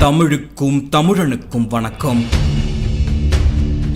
தமிழுக்கும் தமிழனுக்கும் வணக்கம்.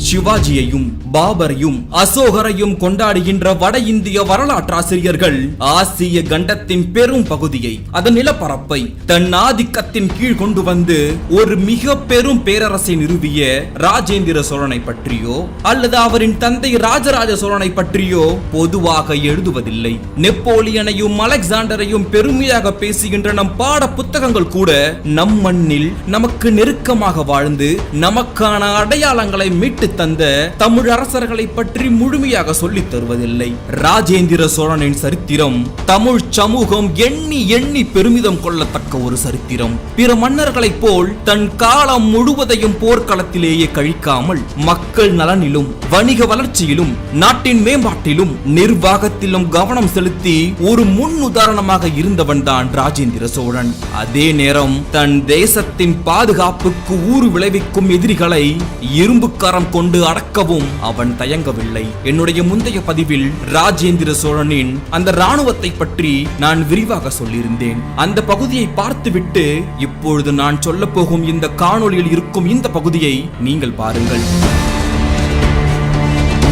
சிவாஜியையும் பாபரையும் அசோகரையும் கொண்டாடுகின்ற வட இந்திய வரலாற்றாசிரியர்கள் ஆசிய கண்டத்தின் பெரும் பகுதியை அதன் நிலப்பரப்பை தன் ஆதிக்கத்தின் கீழ் கொண்டு வந்து ஒரு மிக பெரும் பேரரசை நிறுவிய ராஜேந்திர சோழனை பற்றியோ அல்லது அவரின் தந்தை ராஜராஜ சோழனை பற்றியோ பொதுவாக எழுதுவதில்லை. நெப்போலியனையும் அலெக்சாண்டரையும் பெருமையாக பேசுகின்ற நம் பாட புத்தகங்கள் கூட நம் மண்ணில் நமக்கு நெருக்கமாக வாழ்ந்து நமக்கான அடையாளங்களை மீட்டு தந்த தமிழ் அரசர்களை பற்றி முழுமையாக சொல்லித் தருவதில்லை. ராஜேந்திர சோழனின் சரித்திரம் தமிழ் சமூகம் எண்ணி எண்ணி பெருமிதம் கொள்ளத்தக்க ஒரு சரித்திரம். பிற மன்னர்களைப் போல் தன் காலம் முழுவதையும் போர்க்களத்திலேயே கழிக்காமல் மக்கள் நலனிலும் வணிக வளர்ச்சியிலும் நாட்டின் மேம்பாட்டிலும் நிர்வாகத்திலும் கவனம் செலுத்தி ஒரு முன் உதாரணமாக இருந்தவன் தான் ராஜேந்திர சோழன். அதே நேரம் தன் தேசத்தின் பாதுகாப்புக்கு ஊறு விளைவிக்கும் எதிரிகளை இரும்புக்கரம் கொண்டு அடக்கவும் அவன் தயங்கவில்லை. என்னுடைய முந்தைய பதிவில் ராஜேந்திர சோழனின் அந்த ராணுவத்தை பற்றி நான் விரிவாக சொல்லியிருந்தேன். அந்த பகுதியை பார்த்துவிட்டு இப்பொழுது நான் சொல்ல போகும் இந்த காணொளியில் இருக்கும் இந்த பகுதியை நீங்கள் பாருங்கள்.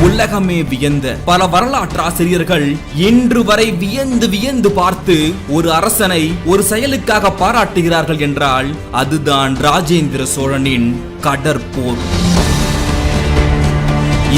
உலகமே வியந்த பல வரலாற்று ஆசிரியர்கள் இன்று வரை வியந்து வியந்து பார்த்து ஒரு அரசனை ஒரு செயலுக்காக பாராட்டுகிறார்கள் என்றால் அதுதான் ராஜேந்திர சோழனின் கடற்போர்.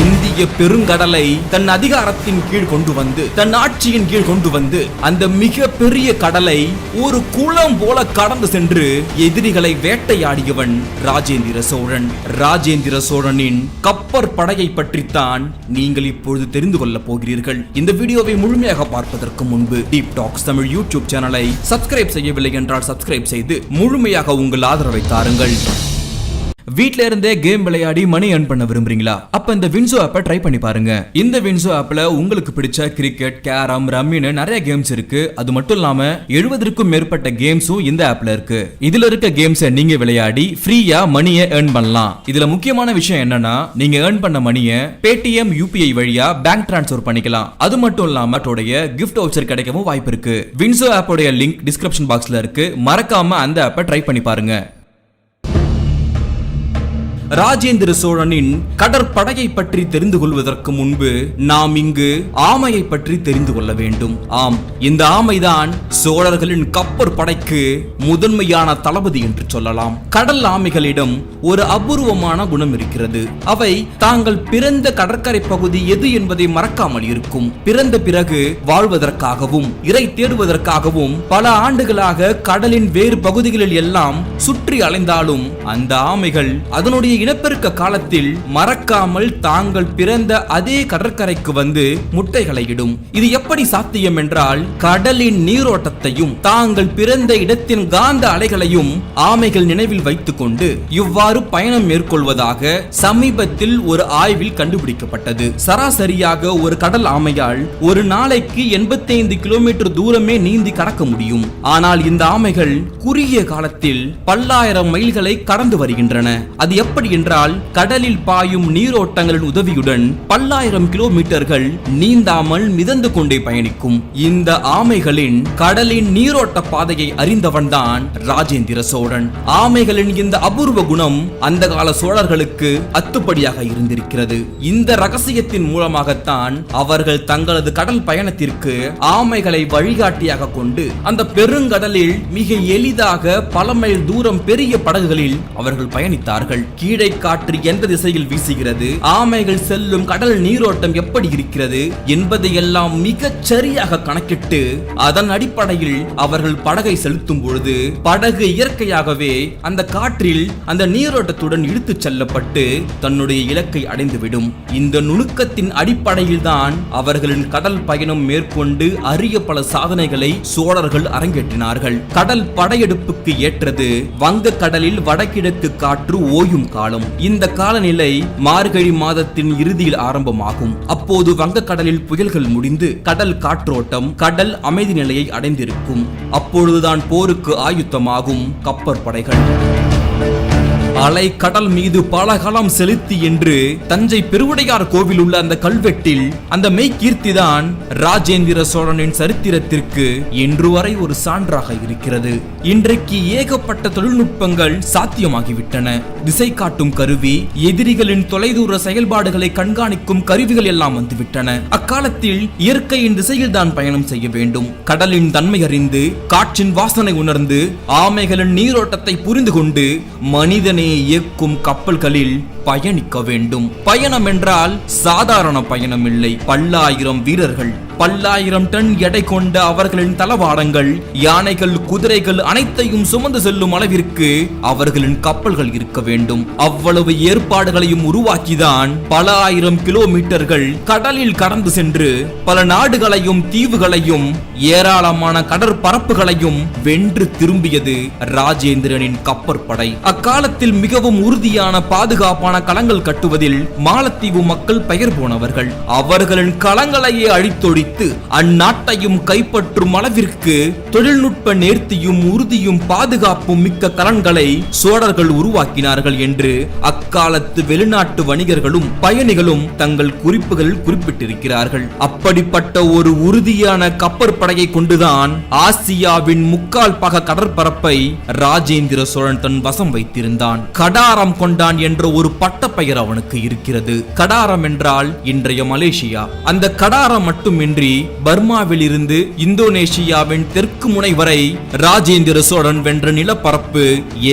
இந்திய பெருங்கடலை தன் அதிகாரத்தின் கீழ் கொண்டு வந்து தன் ஆட்சியின் கீழ் கொண்டு வந்து அந்த மிக பெரிய கடலை ஒரு குளம் போல கடந்து சென்று எதிரிகளை வேட்டையாடியவன் ராஜேந்திர சோழன். ராஜேந்திர சோழனின் கப்பற் படையை பற்றித்தான் நீங்கள் இப்பொழுது தெரிந்து கொள்ள போகிறீர்கள். இந்த வீடியோவை முழுமையாக பார்ப்பதற்கு முன்பு டீப் டாக்ஸ் தமிழ் யூடியூப் சேனலை சப்ஸ்கிரைப் செய்யவில்லை என்றால் சப்ஸ்கிரைப் செய்து முழுமையாக உங்கள் ஆதரவை தாருங்கள். வீட்ல இருந்தே கேம் விளையாடி மணி earn பண்ண விரும்புறீங்களா? அப்ப இந்த வின்சோ ஆப்பை ட்ரை பண்ணி பாருங்க. இந்த வின்சோ ஆப்ல உங்களுக்கு பிடிச்ச கிரிக்கெட், கேரம், ரம்மின்னு நிறைய கேம்ஸ் இருக்கு. அது மட்டும் இல்லாம 70க்கும் மேற்பட்ட கேம்ஸும் இந்த ஆப்ல இருக்கு. இதுல இருக்க கேம்ஸை நீங்க விளையாடி ஃப்ரீயா மணியை earn பண்ணலாம். இதுல முக்கியமான விஷயம் என்னன்னா நீங்க earn பண்ண மணியை பேடிஎம் UPI வழியா பேங்க் டிரான்ஸ்ஃபர் பண்ணிக்கலாம். அது மட்டும் இல்லாம கிஃப்ட் வவுச்சர் கிடைக்கவும் வாய்ப்பு இருக்கு. வின்சோ ஆப்போட லிங்க் டிஸ்கிரிப்ஷன் பாக்ஸ்ல இருக்கு. மறக்காம அந்த ஆப்பை ட்ரை பண்ணி பாருங்க. ராஜேந்திர சோழனின் கடற்படையை பற்றி தெரிந்து கொள்வதற்கு முன்பு நாம் இங்கு ஆமையை பற்றி தெரிந்து கொள்ள வேண்டும். ஆம், இந்த ஆமைதான் சோழர்களின் கப்பற் படைக்கு முதன்மையான தளபதி என்று சொல்லலாம். கடல் ஆமைகளிடம் ஒரு அபூர்வமான குணம் இருக்கிறது. அவை தாங்கள் பிறந்த கடற்கரை பகுதி எது என்பதை மறக்காமல் இருக்கும். பிறந்த பிறகு வாழ்வதற்காகவும் இறை தேடுவதற்காகவும் பல ஆண்டுகளாக கடலின் வேறு பகுதிகளில் எல்லாம் சுற்றி அலைந்தாலும் அந்த ஆமைகள் அதனுடைய இனப்பெருக்க காலத்தில் மறக்காமல் தாங்கள் பிறந்த அதே கடற்கரைக்கு வந்து முட்டைகளை இடும். இது எப்படி சாத்தியம் என்றால் கடலின் நீரோட்டத்தையும் தாங்கள் பிறந்த இடத்தின் காந்த அலைகளையும் ஆமைகள் நினைவில் வைத்துக் கொண்டு இவ்வாறு பயணம் மேற்கொள்வதாக சமீபத்தில் ஒரு ஆய்வில் கண்டுபிடிக்கப்பட்டது. சராசரியாக ஒரு கடல் ஆமையால் ஒரு நாளைக்கு 85 கிலோமீட்டர் தூரமே நீந்தி கடக்க முடியும். ஆனால் இந்த ஆமைகள் குறுகிய காலத்தில் பல்லாயிரம் மைல்களை கடந்து வருகின்றன. அது எப்படி என்றால் கடலில் பாயும் நீரோட்டங்களின் உதவியுடன் பல்லாயிரம் கிலோமீட்டர்கள் நீந்தாமல் மிதந்து கொண்டே பயணிக்கும். இந்த ஆமைகளின் கடலின் நீரோட்ட பாதையை அறிந்தவன்தான் ராஜேந்திர சோழன். ஆமைகளின் இந்த அபூர்வ குணம் அந்த கால சோழர்களுக்கு அத்துப்படியாக இருந்திருக்கிறது. இந்த ரகசியத்தின் மூலமாகத்தான் அவர்கள் தங்களது கடல் பயணத்திற்கு ஆமைகளை வழிகாட்டியாக கொண்டு அந்த பெருங்கடலில் மிக எளிதாக பல மைல் தூரம் பெரிய படகுகளில் அவர்கள் பயணித்தார்கள். கீழே காற்று எந்த திசையில் வீசுகிறது, ஆமைகள் செல்லும் கடல் நீரோட்டம் எப்படி இருக்கிறது என்பதையெல்லாம் மிகச் சரியாக கணக்கிட்டு அதன் அடிப்படையில் அவர்கள் படகை செலுத்தும் பொழுது படகு இயற்கையாகவே அந்த காற்றில் அந்த நீரோட்டத்துடன் இழுத்துச் செல்லப்பட்டு தன்னுடைய இலக்கை அடைந்துவிடும். இந்த நுணுக்கத்தின் அடிப்படையில் தான் அவர்களின் கடல் பயணம் மேற்கொண்டு அரிய பல சாதனைகளை சோழர்கள் அரங்கேற்றினார்கள். கடல் படையெடுப்புக்கு ஏற்றது வங்க கடலில் வடகிழக்கு காற்று ஓயும் காலம். இந்த காலநிலை மார்கழி மாதத்தின் இறுதியில் ஆரம்பமாகும். அப்போது வங்கக்கடலில் புயல்கள் முடிந்து கடல் காற்றோட்டம் கடல் அமைதி நிலையை அடைந்திருக்கும். அப்பொழுதுதான் போருக்கு ஆயுத்தமாகும் கப்பற்படைகள். அலை கடல் மீது பலகலம் செலுத்தி என்று தஞ்சை பெருவுடையார் கோவில் உள்ள அந்த கல்வெட்டில் அந்த மெய்கீர்த்தி தான் ராஜேந்திர சோழனின் சரித்திரத்திற்கு இன்று வரை ஒரு சான்றாக இருக்கிறது. இன்றைக்கு ஏகப்பட்ட தொழில்நுட்பங்கள் சாத்தியமாகிவிட்டன. திசை காட்டும் கருவி, எதிரிகளின் தொலைதூர செயல்பாடுகளை கண்காணிக்கும் கருவிகள் எல்லாம் வந்துவிட்டன. அக்காலத்தில் இயற்கையின் திசையில் தான் பயணம் செய்ய வேண்டும். கடலின் தன்மை அறிந்து, காற்றின் வாசனை உணர்ந்து, ஆமைகளின் நீரோட்டத்தை புரிந்து கொண்டு மனிதனை இயக்கும் கப்பல்களில் பயணிக்க வேண்டும். பயணம் என்றால் சாதாரண பயணம் இல்லை. பல்லாயிரம் வீரர்கள், பல்லாயிரம் டன் எடை கொண்ட அவர்களின் தளவாடங்கள், யானைகள், குதிரைகள் அனைத்தையும் சுமந்து செல்லும் அளவிற்கு அவர்களின் கப்பல்கள் இருக்க வேண்டும். அவ்வளவு ஏற்பாடுகளையும் உருவாக்கிதான் பல ஆயிரம் கிலோமீட்டர்கள் கடலில் கடந்து சென்று பல நாடுகளையும் தீவுகளையும் ஏராளமான கடற்பரப்புகளையும் வென்று திரும்பியது ராஜேந்திரனின் கப்பற்படை. அக்காலத்தில் மிகவும் உறுதியான பாதுகாப்பான களங்கள் கட்டுவதில் மாலத்தீவு மக்கள் பெயர் போனவர்கள். அவர்களின் களங்களையே அழித்தொழித்து அந்நாட்டையும் கைப்பற்றும் அளவிற்கு தொழில்நுட்ப நேர்த்தியும் உறுதியும் பாதுகாப்பும் மிக்க களங்களை சோழர்கள் உருவாக்கினார்கள் என்று அக்காலத்து வெளிநாட்டு வணிகர்களும் பயணிகளும் தங்கள் குறிப்புகளில் குறிப்பிட்டிருக்கிறார்கள். அப்படிப்பட்ட ஒரு உறுதியான கப்பற்படையை கொண்டுதான் ஆசியாவின் முக்கால் பாக கடற்பரப்பை ராஜேந்திர சோழன் தன் வசம் வைத்திருந்தான். கடாரம் கொண்டான் என்ற ஒரு பட்டப்பெயர் அவனுக்கு இருக்கிறது. கடாரம் என்றால் இன்றைய மலேசியா. அந்த கடாரம் மட்டுமின்றி பர்மாவில் இருந்து இந்தோனேஷியாவின் தெற்கு முனை வரை ராஜேந்திர சோழன் வென்ற நிலப்பரப்பு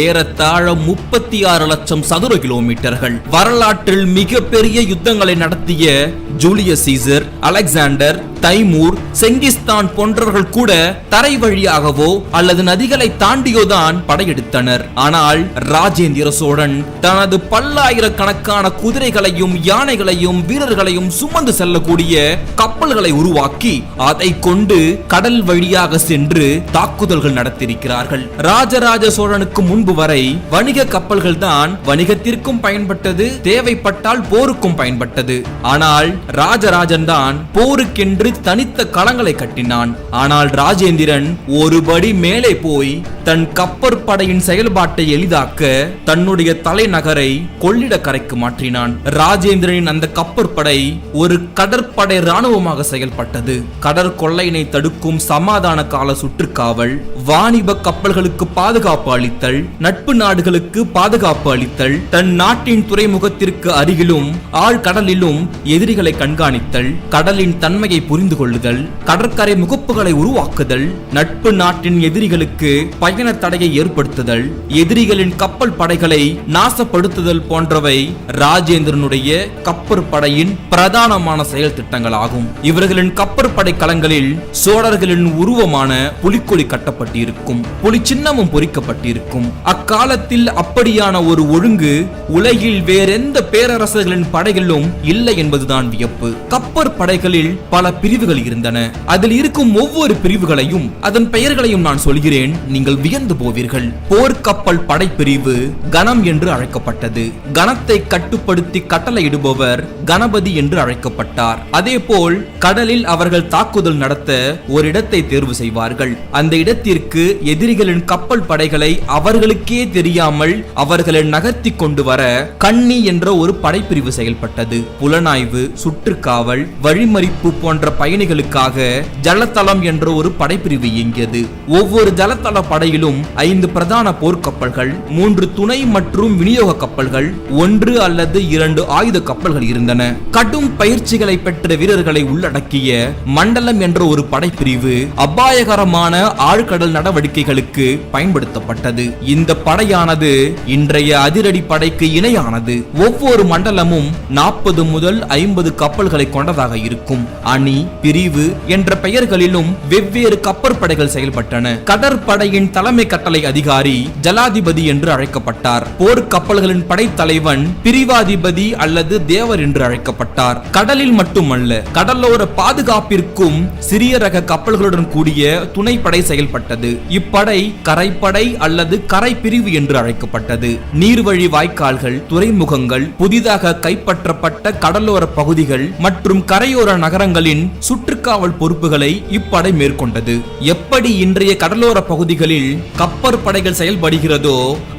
ஏறத்தாழ 36 லட்சம் சதுர கிலோமீட்டர்கள். வரலாற்றில் மிகப்பெரிய யுத்தங்களை நடத்திய Julius Caesar, Alexander, Timur, Genghis Khan போன்றவர்கள் கூட தரை வழியாகவோ அல்லது நதிகளை தாண்டியோதான் படையெடுத்தனர். ஆனால் ராஜேந்திர சோழன் தனது பல்லாயிரக்கணக்கான குதிரைகளையும் யானைகளையும் வீரர்களையும் சுமந்து செல்லக்கூடிய கப்பல்களை உருவாக்கி அதை கொண்டு கடல் வழியாக சென்று தாக்குதல்கள் நடத்தியிருக்கிறார்கள். ராஜராஜ சோழனுக்கு முன்பு வரை வணிக கப்பல்கள் தான் வணிகத்திற்கும் பயன்பட்டது, தேவைப்பட்டால் போருக்கும் பயன்பட்டது. ஆனால் ராஜராஜன் தான் போருக்கென்று தனித்த களங்களை கட்டினான். ஆனால் ராஜேந்திரன் ஒருபடி மேலே போய் தன் கப்பற்படையின் செயல்பாட்டை எளிதாக்க தன்னுடைய தலைநகரை கொள்ளிடக்கரைக்கு மாற்றினான். ராஜேந்திரனின் அந்த கப்பற்படை ஒரு கடற்படை ராணுவமாக செயல்பட்டது. கடற்கொள்ளையினை தடுக்கும் சமாதான கால சுற்றுக்காவல், வாணிப கப்பல்களுக்கு பாதுகாப்பு அளித்தல், நட்பு நாடுகளுக்கு பாதுகாப்பு அளித்தல், தன் நாட்டின் துறைமுகத்திற்கு அருகிலும் ஆழ்கடலிலும் எதிரிகளை கண்காணித்தல், கடலின் தன்மையை புரிந்து கொள்ளுதல், கடற்கரை முகப்புகளை உருவாக்குதல், நட்பு நாட்டின் எதிரிகளுக்கு பயண தடையை ஏற்படுத்துதல், எதிரிகளின் கப்பல் படைகளை நாசப்படுத்துதல் போன்றவை ராஜேந்திரனுடைய கப்பற்படையின் பிரதானமான செயல் திட்டங்களாகும். இவர்களின் கப்பற்படை களங்களில் சோழர்களின் உருவமான புலிக்கொடி கட்டப்பட்டிருக்கும், புலி சின்னமும் பொறிக்கப்பட்டிருக்கும். அக்காலத்தில் அப்படியான ஒரு ஒழுங்கு உலகில் வேறெந்த பேரரசர்களின் படைகளிலும் இல்லை என்பதுதான் வியப்பு. கப்பற்படைகளில் பல பிரிவுகள் இருந்தன. அதில் இருக்கும் ஒவ்வொரு பிரிவுகளையும் அதன் பெயர்களையும் நான் சொல்கிறேன், நீங்கள் வியந்து போவீர்கள். போர்க்கப்பல் படைப்பிரிவு கணம் என்று அழைக்கப்பட்டது. கணத்தை கட்டுப்படுத்தி கட்டளையிடுபவர் கணபதி என்று அழைக்கப்பட்டார். அதேபோல் கடலில் அவர்கள் தாக்குதல் நடத்த ஒரு இடத்தை தேர்வு செய்வார்கள். அந்த இடத்திற்கு எதிரிகளின் கப்பல் படைகளை அவர்களுக்கே தெரியாமல் அவர்களை நகர்த்தி கொண்டு வர கண்ணி என்ற ஒரு படைப்பிரிவு செயல்பட்டது. புலனாய்வு, சுற்றுக்காவல், வழிமறிப்பு போன்ற பயணிகளுக்காக ஜலத்தளம் என்ற ஒரு படைப்பிரிவு இயங்கியது. ஒவ்வொரு ஜலத்தள படையிலும் 5 பிரதான போர்க்கப்பல்கள், 3 துணை மற்றும் விநியோக கப்பல்கள், 1 அல்லது 2 ஆயுத கப்பல்கள் இருந்தன. கடும் பயிற்சிகளை பெற்ற வீரர்களை உள்ளடக்கிய மண்டலம் என்ற ஒரு படைப்பிரிவு அபாயகரமான ஆழ்கடல் நடவடிக்கைகளுக்கு பயன்படுத்தப்பட்டது. இந்த படையானது இன்றைய அதிரடி படைக்கு இணையானது. ஒவ்வொரு மண்டலமும் 40 முதல் 50 கப்பல்களை கொண்டதாக இருக்கும். அணி, பிரிவு என்ற பெயர்களிலும் வெவ்வேறு கப்பற்படைகள் செயல்பட்டன. கடற்படையின் தலைமை கட்டளை அதிகாரி ஜலாதிபதி என்று அழைக்கப்பட்டார். போர்க்கப்பல்களின் படைத்தலைவன் பிரிவாதிபதி அல்லது தேவர் என்று அழைக்கப்பட்டார். கடலில் மட்டுமல்ல, கடலோர பாதுகாப்பு பாதுகாப்பிற்கும் சிறிய ரக கப்பல்களுடன் கூடிய துணைப்படை செயல்பட்டது. இப்படை கரைப்படை அல்லது கரை பிரிவு என்று அழைக்கப்பட்டது. நீர்வழி வாய்க்கால்கள், துறைமுகங்கள், புதிதாக கைப்பற்றப்பட்ட கடலோர பகுதிகள் மற்றும் கரையோர நகரங்களின் சுற்றுக்காவல் பொறுப்புகளை இப்படை மேற்கொண்டது. எப்படி இன்றைய கடலோர பகுதிகளில் கப்பற்படைகள் செயல்படுகிறதோ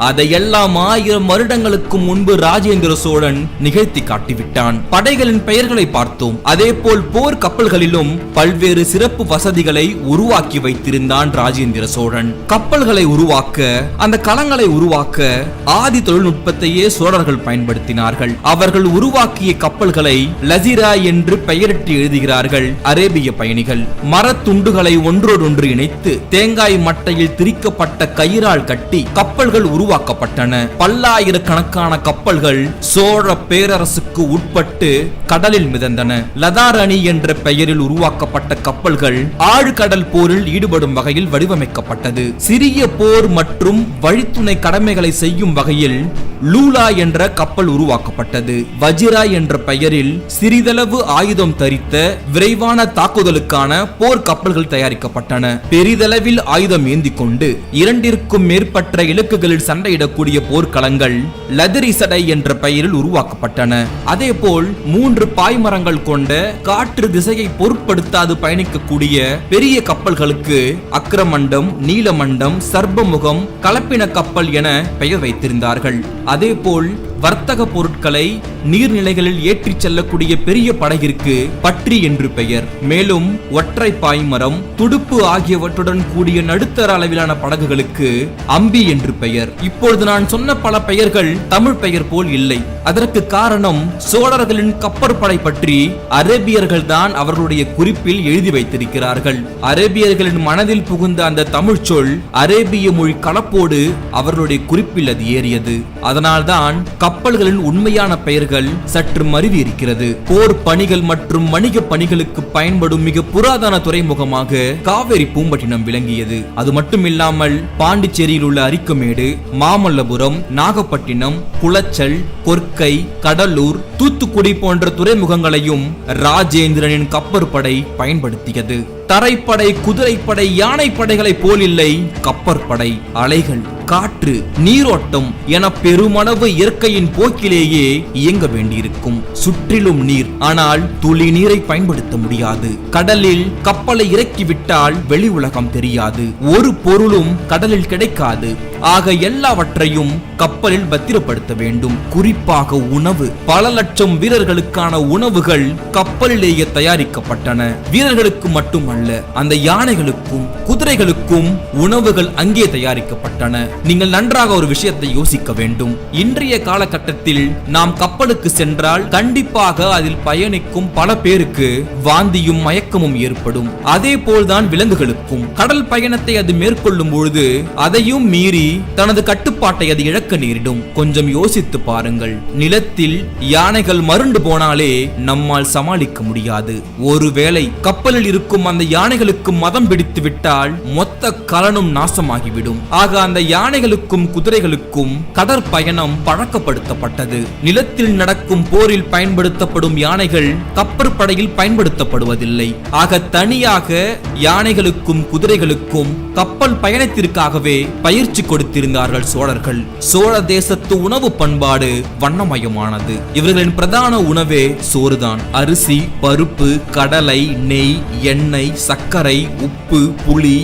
அதையெல்லாம் 1000 வருடங்களுக்கு முன்பு ராஜேந்திர சோழன் நிகழ்த்தி காட்டிவிட்டான். படைகளின் பெயர்களை பார்த்தோம். அதேபோல் போர் கப்பல்களிலும் பல்வேறு சிறப்பு வசதிகளை உருவாக்கி வைத்திருந்தான் ராஜேந்திர சோழன். கப்பல்களை உருவாக்க, அந்த களங்களை உருவாக்க ஆதி தொழில்நுட்பத்தையே சோழர்கள் பயன்படுத்தினார்கள். அவர்கள் உருவாக்கிய கப்பல்களை லசிரா என்று பெயரிட்டு எழுதுகிறார்கள் அரேபிய பயணிகள். மரத்துண்டுகளை ஒன்றோடொன்று இணைத்து தேங்காய் மட்டையில் திரிக்கப்பட்ட கயிறால் கட்டி கப்பல்கள் உருவாக்கப்பட்டன. பல்லாயிரக்கணக்கான கப்பல்கள் சோழ பேரரசுக்கு உட்பட்டு கடலில் மிதந்தன. லதாரணி என்ற பெயரில் உருவாக்கப்பட்ட கப்பல்கள் ஆழ்கடல் போரில் ஈடுபடும் வகையில் வடிவமைக்கப்பட்டது. சிறிய போர் மற்றும் வழித்துணை கடமைகளை செய்யும் வகையில் லூலா என்ற கப்பல் உருவாக்கப்பட்டது. வஜிரா என்ற பெயரில் சிறிதளவு ஆயுதம் தரித்த விரைவான தாக்குதலுக்கான போர் கப்பல்கள் தயாரிக்கப்பட்டன. பெரிதளவில் ஆயுதம் ஏந்தி கொண்டு 2க்கும் மேற்பட்ட இலக்குகளில் சண்டையிடக்கூடிய போர்க்களங்கள் லதிரிசடை என்ற பெயரில் உருவாக்கப்பட்டன. அதேபோல் 3 பாய்மரங்கள் கொண்ட காற்று திசையை பொருட்படுத்தாது பயணிக்கக்கூடிய பெரிய கப்பல்களுக்கு அக்ரமண்டம், நீலமண்டம், சர்பமுகம், கலப்பின கப்பல் என பெயர் வைத்திருந்தார்கள். அதேபோல் வர்த்தக பொருட்களை நீர்நிலைகளில் ஏற்றிச் செல்லக்கூடிய பெரிய படகிற்கு பற்றி என்று பெயர். மேலும் ஒற்றை பாய்மரம், துடுப்பு ஆகியவற்றுடன் கூடிய நடுத்தர அளவிலான படகுகளுக்கு அம்பி என்று பெயர். இப்பொழுது நான் சொன்ன பல பெயர்கள் தமிழ் பெயர் போல் இல்லை. அதற்கு காரணம் சோழர்களின் கப்பற்படை பற்றி அரேபியர்கள் தான் அவர்களுடைய குறிப்பில் எழுதி வைத்திருக்கிறார்கள். அரேபியர்களின் மனதில் புகுந்த அந்த தமிழ் சொல் அரேபிய மொழி கலப்போடு அவர்களுடைய குறிப்பில் அது ஏறியது. அதனால்தான் கப்பல்களின் உண்மையான பெயர்கள் சற்று மருவி இருக்கிறது. போர் பணிகள் மற்றும் வணிக பணிகளுக்கு பயன்படும் மிக புராதன துறைமுகமாக காவேரி பூம்பட்டினம் விளங்கியது. அது மட்டுமில்லாமல் பாண்டிச்சேரியில் உள்ள அரிக்கமேடு, மாமல்லபுரம், நாகப்பட்டினம், குளச்சல், கொர்க்கை, கடலூர், தூத்துக்குடி போன்ற துறைமுகங்களையும் ராஜேந்திரனின் கப்பற்படை பயன்படுத்தியது. தரைப்படை, குதிரைப்படை, யானைப்படைகளை போலில்லை கப்பற்படை. அலைகள், காற்று, நீரோட்டம் என பெருமளவு இயற்கையின் போக்கிலேயே இயங்க வேண்டியிருக்கும். சுற்றிலும் நீர், ஆனால் துளி நீரை பயன்படுத்த முடியாது. கடலில் கப்பலை இறக்கிவிட்டால் வெளி உலகம் தெரியாது. ஒரு பொருளும் கடலில் கிடைக்காது. ஆக எல்லாவற்றையும் கப்பலில் பத்திரப்படுத்த வேண்டும். குறிப்பாக உணவு. பல லட்சம் வீரர்களுக்கான உணவுகள் கப்பலிலேயே தயாரிக்கப்பட்டன. வீரர்களுக்கு மட்டுமல்ல, அந்த யானைகளுக்கும் குதிரைகளுக்கும் உணவுகள் அங்கே தயாரிக்கப்பட்டன. நீங்கள் நன்றாக ஒரு விஷயத்தை யோசிக்க வேண்டும். இன்றைய காலகட்டத்தில் நாம் கப்பலுக்கு சென்றால் கண்டிப்பாக அதில் பயணிக்கும் பல பேருக்கு வாந்தியும் மயக்கமும் ஏற்படும். அதே போல்தான் விலங்குகளுக்கும். கடல் பயணத்தை அது மேற்கொள்ளும் பொழுது அதையும் மீறி தனது கட்டுப்பாட்டை அது இழக்க நேரிடும். கொஞ்சம் யோசித்து பாருங்கள். நிலத்தில் யானைகள் மருண்டு போனாலே நம்மால் சமாளிக்க முடியாது. ஒருவேளை கப்பலில் இருக்கும் அந்த யானைகளுக்கு மதம் பிடித்து விட்டால் மொத்த கலனும் நாசமாகிவிடும். ஆக அந்த யானைகளுக்கும் குதிரைகளுக்கும் கடற்பயணம் பழக்கப்படுத்தப்பட்டது. நிலத்தில் நடக்கும் போரில் பயன்படுத்தப்படும் யானைகள் கப்பற்படையில் பயன்படுத்தப்படுவதில்லை. ஆக தனியாக யானைகளுக்கும் குதிரைகளுக்கும் கப்பல் பயணத்திற்காகவே பயிற்சி கொடுத்திருந்தார்கள் சோழர்கள். சோழ தேசத்து உணவு பண்பாடு வண்ணமயமானது. இவர்களின் பிரதான உணவே சோறுதான். அரிசி, பருப்பு, கடலை, நெய், எண்ணெய், சர்க்கரை, உப்பு, புளி,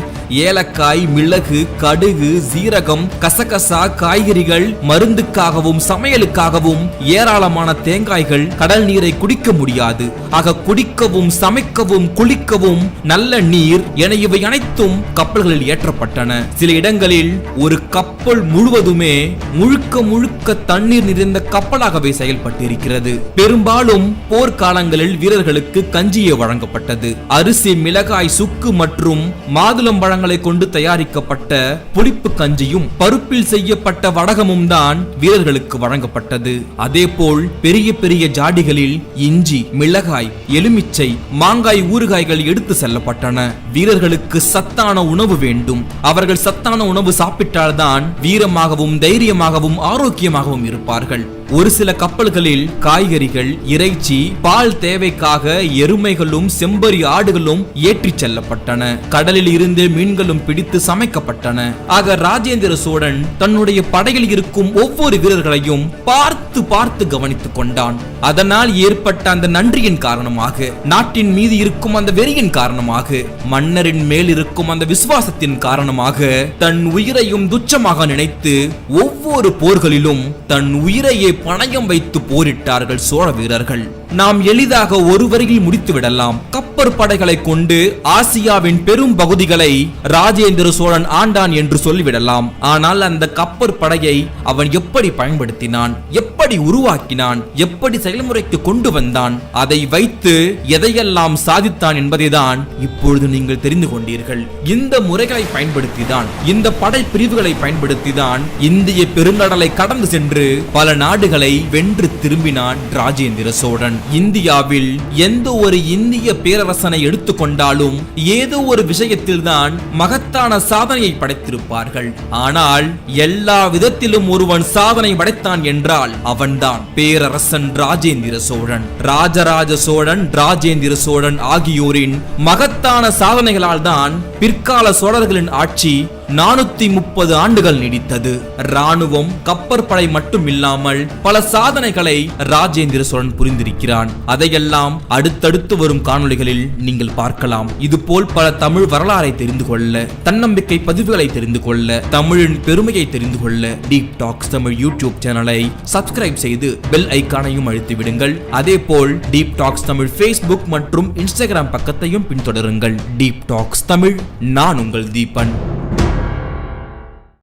ஏலக்காய், மிளகு, கடுகு, சீரகம், கசகசா, காய்கறிகள், மருந்துக்காகவும் சமையலுக்காகவும் ஏராளமான தேங்காய்கள். கடல் நீரை குடிக்க முடியாது. ஆக குடிக்கவும், சமைக்கவும், குளிக்கவும் நல்ல நீர் என இவை அனைத்தும் கப்பல்களில் ஏற்றப்பட்டன. சில இடங்களில் ஒரு கப்பல் முழுவதுமே முழுக்க தண்ணீர் நிறைந்த கப்பலாகவே செயல்பட்டிருக்கிறது. பெரும்பாலும் போர்க்காலங்களில் வீரர்களுக்கு கஞ்சியே வழங்கப்பட்டது. அரிசி, மிளகாய், சுக்கு மற்றும் மாதுளம்பழங்களை கொண்டு தயாரிக்கப்பட்ட புளிப்பு கஞ்சியும் பருப்பில் செய்யப்பட்ட வடகமும் தான் வீரர்களுக்கு வழங்கப்பட்டது. அதேபோல் பெரிய பெரிய ஜாடிகளில் இஞ்சி, மிளகாய், எலுமிச்சை, மாங்காய் ஊறுகாய்கள் எடுத்து செல்லப்பட்டன. வீரர்களுக்கு சத்தான உணவு வேண்டும். அவர்கள் சத்தான உணவு சாப்பிட்டால்தான் வீரமாகவும் தைரியமாகவும் ஆரோக்கியமாகவும் இருப்பார்கள். ஒரு சில கப்பல்களில் காய்கறிகள், இறைச்சி, பால் தேவைக்காக எருமைகளும் செம்பரி ஆடுகளும் ஏற்றிச் செல்லப்பட்டன. கடலில் இருந்து மீன்களும் பிடித்து சமைக்கப்பட்டன. ஆக ராஜேந்திர சோழன் தன்னுடைய படையில் இருக்கும் ஒவ்வொரு வீரர்களையும் பார்த்து பார்த்து கவனித்துக் கொண்டான். அதனால் ஏற்பட்ட அந்த நன்றியின் காரணமாக, நாட்டின் மீது இருக்கும் அந்த வெறியின் காரணமாக, மன்னரின் மேல் இருக்கும் அந்த விசுவாசத்தின் காரணமாக தன் உயிரையும் துச்சமாக நினைத்து ஒவ்வொரு போர்களிலும் தன் உயிரையே பணயம் வைத்து போரிட்டார்கள் சோழ வீரர்கள். நாம் எளிதாக ஒரு வரியில் முடித்து விடலாம். கப்பற் படைகளை கொண்டு ஆசியாவின் பெரும் பகுதிகளை ராஜேந்திர சோழன் ஆண்டான் என்று சொல்லிவிடலாம். ஆனால் அந்த கப்பற் படையை அவன் எப்படி பயன்படுத்தினான், எப்படி உருவாக்கினான், எப்படி செயல்முறைக்கு கொண்டு வந்தான், அதை வைத்து எதையெல்லாம் சாதித்தான் என்பதைதான் இப்பொழுது நீங்கள் தெரிந்து கொண்டீர்கள். இந்த முறைகளை பயன்படுத்திதான், இந்த படை பிரிவுகளை பயன்படுத்திதான் இந்திய பெருங்கடலை கடந்து சென்று பல நாடுகளை வென்று திரும்பினான் ராஜேந்திர சோழன். இந்தியாவில் எந்த ஒரு இந்திய பேரரசனை எடுத்துக்கொண்டாலும் ஏதோ ஒரு விஷயத்தில் தான் மகத்தான சாதனையை படைத்திருப்பார்கள். ஆனால் எல்லா விதத்திலும் ஒருவன் சாதனை படைத்தான் என்றால் அவன்தான் பேரரசன் ராஜேந்திர சோழன். ராஜராஜ சோழன், ராஜேந்திர சோழன் ஆகியோரின் மகத்தான சாதனைகளால் தான் பிற்கால சோழர்களின் ஆட்சி 430 ஆண்டுகள் நீடித்தது. ராணுவம், கப்பற்படை மட்டும் இல்லாமல் பல சாதனைகளை ராஜேந்திர சோழன் புரிந்திருக்கிறான். அதையெல்லாம் அடுத்தடுத்து வரும் காணொளிகளில் நீங்கள் பார்க்கலாம். இதுபோல் பல தமிழ் வரலாறை தெரிந்து கொள்ள, தன்னம்பிக்கை பதிவுகளை தெரிந்து கொள்ள, தமிழின் பெருமையை தெரிந்து கொள்ள டீப் டாக்ஸ் தமிழ் யூடியூப் சேனலை சப்ஸ்கிரைப் செய்து பெல் ஐகானையும் அழுத்தி விடுங்கள். அதே போல் டீப் டாக்ஸ் தமிழ் Facebook மற்றும் Instagram பக்கத்தையும் பின்தொடருங்கள். டீப் டாக்ஸ் தமிழ், நான் உங்கள் தீபன்.